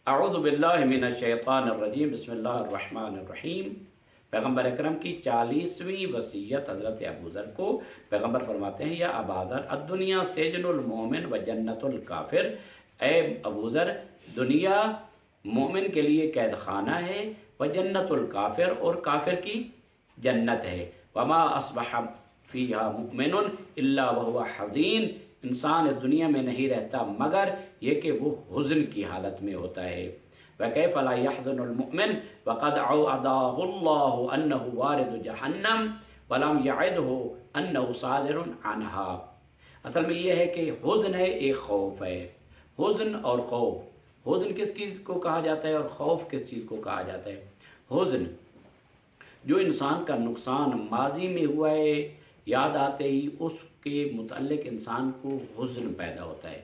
اعوذ باللہ من الشیطان الرجیم، بسم اللہ الرحمن الرحیم۔ پیغمبر اکرم کی 40ویں وصیت حضرت ابوذر کو پیغمبر فرماتے ہیں، یا اباذر الدنیا سجن المومن و جنت الکافر، اے ابوذر دنیا مومن کے لیے قید خانہ ہے، و جنت الکافر اور کافر کی جنت ہے، وما اصبح فیہا مؤمن الا وهو حزین، انسان اس دنیا میں نہیں رہتا مگر یہ کہ وہ حزن کی حالت میں ہوتا ہے۔ وَكَيْفَ لَا يَحْزُنُ الْمُؤْمِنُ وَقَدْ وَعَدَهُ اللَّهُ أَنَّهُ وَارِدُ جَهَنَّمَ وَلَمْ يَعِدْهُ أَنَّهُ صَادِرٌ عَنْهَا۔ اصل میں یہ ہے کہ حزن ہے، ایک خوف ہے، حزن اور خوف۔ حزن کس چیز کو کہا جاتا ہے اور خوف کس چیز کو کہا جاتا ہے؟ حزن جو انسان کا نقصان ماضی میں ہوا ہے، یاد آتے ہی اس کے متعلق انسان کو حزن پیدا ہوتا ہے،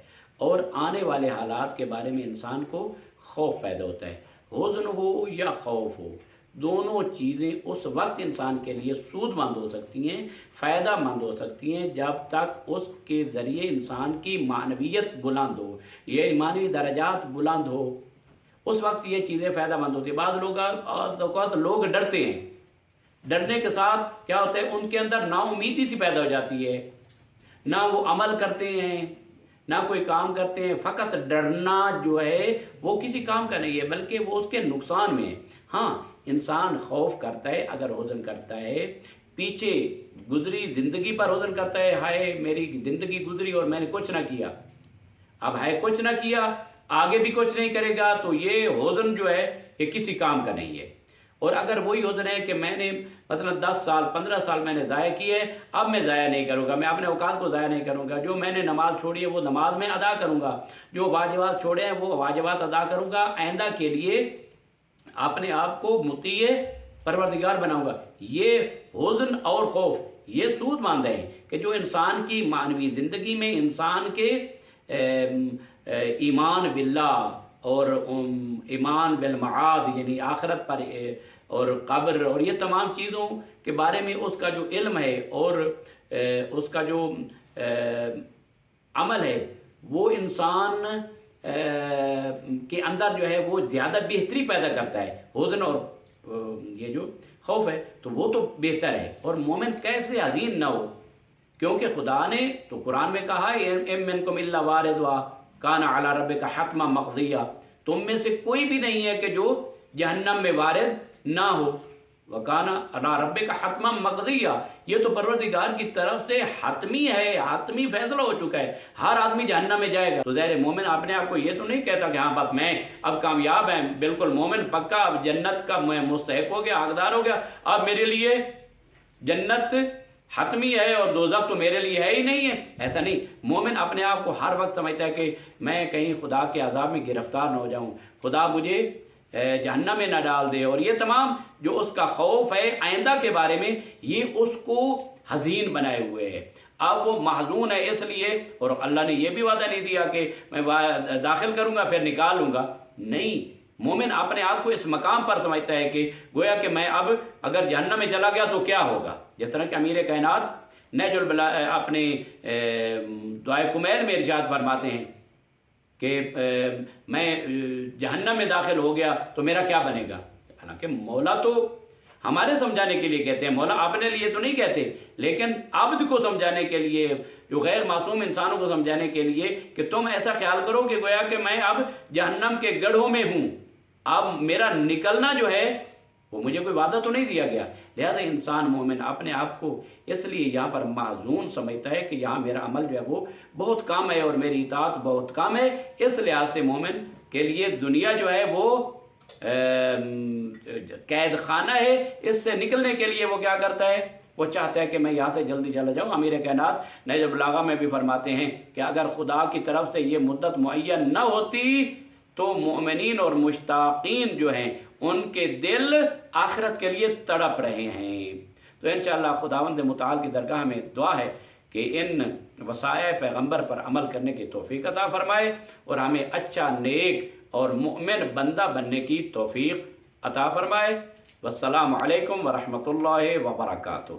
اور آنے والے حالات کے بارے میں انسان کو خوف پیدا ہوتا ہے۔ حزن ہو یا خوف ہو، دونوں چیزیں اس وقت انسان کے لیے سود مند ہو سکتی ہیں، فائدہ مند ہو سکتی ہیں، جب تک اس کے ذریعے انسان کی معنویت بلند ہو، یہ معنوی درجات بلند ہو، اس وقت یہ چیزیں فائدہ مند ہوتی ہیں۔ بعض لوگ ڈرتے ہیں، ڈرنے کے ساتھ کیا ہوتا ہے، ان کے اندر نا امیدی سی پیدا ہو جاتی ہے، نہ وہ عمل کرتے ہیں نہ کوئی کام کرتے ہیں۔ فقط ڈرنا جو ہے وہ کسی کام کا نہیں ہے، بلکہ وہ اس کے نقصان میں ہے۔ ہاں، انسان خوف کرتا ہے اگر حزن کرتا ہے، پیچھے گزری زندگی پر حزن کرتا ہے، ہائے میری زندگی گزری اور میں نے کچھ نہ کیا، اب ہے کچھ نہ کیا، آگے بھی کچھ نہیں کرے گا، تو یہ حزن جو ہے یہ کسی کام کا نہیں ہے۔ اور اگر وہی حزن ہے کہ میں نے مثلا 10 سال 15 سال میں نے ضائع کیے، اب میں ضائع نہیں کروں گا، میں اپنے اوقات کو ضائع نہیں کروں گا، جو میں نے نماز چھوڑی ہے وہ نماز میں ادا کروں گا، جو واجبات چھوڑے ہیں وہ واجبات ادا کروں گا، آئندہ کے لیے اپنے آپ کو مطیع پروردگار بناؤں گا، یہ حزن اور خوف یہ سود ماند ہے کہ جو انسان کی معنوی زندگی میں انسان کے ایمان باللہ اور ایمان بالمعاد یعنی آخرت پر اور قبر اور یہ تمام چیزوں کے بارے میں اس کا جو علم ہے اور اس کا جو عمل ہے، وہ انسان کے اندر جو ہے وہ زیادہ بہتری پیدا کرتا ہے۔ حزن اور یہ جو خوف ہے تو وہ تو بہتر ہے، اور مومن کیسے حزین نہ ہو، کیونکہ خدا نے تو قرآن میں کہا ہے اِن مِنکم الا واردھا کان علی ربک حتما مقضیہ، تم میں سے کوئی بھی نہیں ہے کہ جو جہنم میں وارد نہ ہو، وکان علی ربک حتما مقضیہ، یہ تو پروردگار کی طرف سے حتمی ہے، حتمی فیصلہ ہو چکا ہے، ہر آدمی جہنم میں جائے گا۔ تو ظاہر مومن اپنے آپ کو یہ تو نہیں کہتا کہ ہاں بس میں اب کامیاب ہیں، بالکل مومن پکا اب جنت کا میں مستحق ہو گیا، حقدار ہو گیا، اب میرے لیے جنت حتمی ہے اور دوزخ تو میرے لیے ہے ہی نہیں ہے، ایسا نہیں۔ مومن اپنے آپ کو ہر وقت سمجھتا ہے کہ میں کہیں خدا کے عذاب میں گرفتار نہ ہو جاؤں، خدا مجھے جہنم میں نہ ڈال دے، اور یہ تمام جو اس کا خوف ہے آئندہ کے بارے میں یہ اس کو حزین بنائے ہوئے ہے۔ اب وہ محزون ہے اس لیے، اور اللہ نے یہ بھی وعدہ نہیں دیا کہ میں داخل کروں گا پھر نکالوں گا، نہیں۔ مومن اپنے آپ کو اس مقام پر سمجھتا ہے کہ گویا کہ میں اب اگر جہنم میں چلا گیا تو کیا ہوگا، جس طرح کہ امیر کائنات نہج اپنے دعائے کمیل میں ارشاد فرماتے ہیں کہ میں جہنم میں داخل ہو گیا تو میرا کیا بنے گا۔ حالانکہ مولا تو ہمارے سمجھانے کے لیے کہتے ہیں، مولا اپنے لیے تو نہیں کہتے، لیکن عبد کو سمجھانے کے لیے، جو غیر معصوم انسانوں کو سمجھانے کے لیے کہ تم ایسا خیال کرو کہ گویا کہ میں اب جہنم کے گڑھوں میں ہوں، اب میرا نکلنا جو ہے وہ مجھے کوئی وعدہ تو نہیں دیا گیا۔ لہذا انسان مومن اپنے آپ کو اس لیے یہاں پر معزون سمجھتا ہے کہ یہاں میرا عمل جو ہے وہ بہت کم ہے اور میری اطاعت بہت کم ہے، اس لحاظ سے مومن کے لیے دنیا جو ہے وہ قید خانہ ہے، اس سے نکلنے کے لیے وہ کیا کرتا ہے، وہ چاہتا ہے کہ میں یہاں سے جلدی چلا جاؤں۔ امیر کائنات نہج البلاغہ میں بھی فرماتے ہیں کہ اگر خدا کی طرف سے یہ مدت معین نہ ہوتی تو مومنین اور مشتاقین جو ہیں ان کے دل آخرت کے لیے تڑپ رہے ہیں۔ تو انشاءاللہ خداوند متعال کی درگاہ میں دعا ہے کہ ان وصایہ پیغمبر پر عمل کرنے کی توفیق عطا فرمائے، اور ہمیں اچھا نیک اور مؤمن بندہ بننے کی توفیق عطا فرمائے۔ والسلام علیکم ورحمۃ اللہ وبرکاتہ۔